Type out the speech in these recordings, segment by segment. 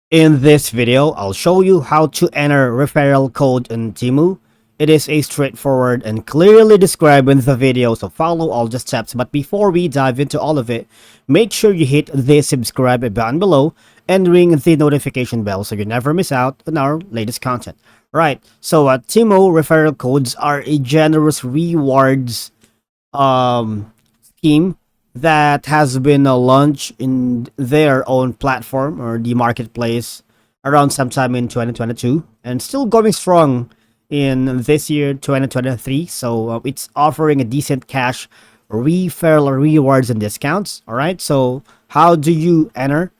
In this video, I'll show you how to enter referral code in Temu. It is a straightforward and clearly described in the video, so follow all the steps. But before we dive into all of it, make sure you hit the subscribe button below and ring the notification bell so you never miss out on our latest content. Right, so Temu referral codes are a generous rewards scheme that has been launched in their own platform or the marketplace around sometime in 2022 and still going strong in this year 2023. So it's offering a decent cash referral rewards and discounts. All right, so how do you enter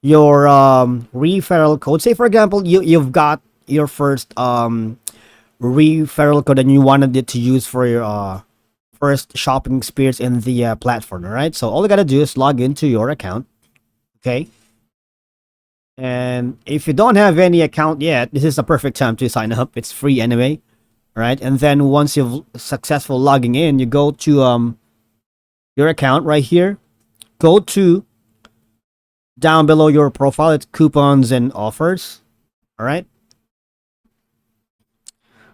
your referral code? Say for example you've got your first referral code and you wanted it to use for your first shopping experience in the platform. All right, so all you gotta do is log into your account. Okay, and if you don't have any account yet, this is the perfect time to sign up. It's free anyway. All right, and then once you've successful logging in, you go to your account right here. Go to down below your profile. It's coupons and offers. All right.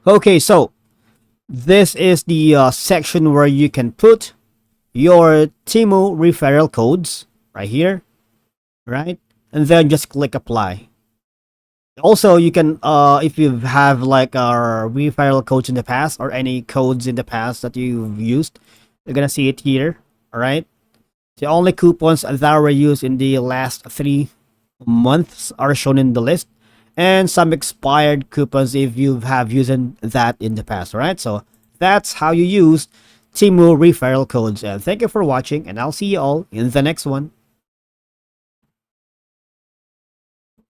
Okay, so this is the section where you can put your Temu referral codes right here, right? And then just click apply. Also, you can, if you have like our referral codes in the past or any codes in the past that you've used, you're gonna see it here, all right? The only coupons that were used in the last 3 months are shown in the list, and some expired coupons if you have used that in the past. All right, so that's how you use Temu referral codes. And thank you for watching, and I'll see you all in the next one.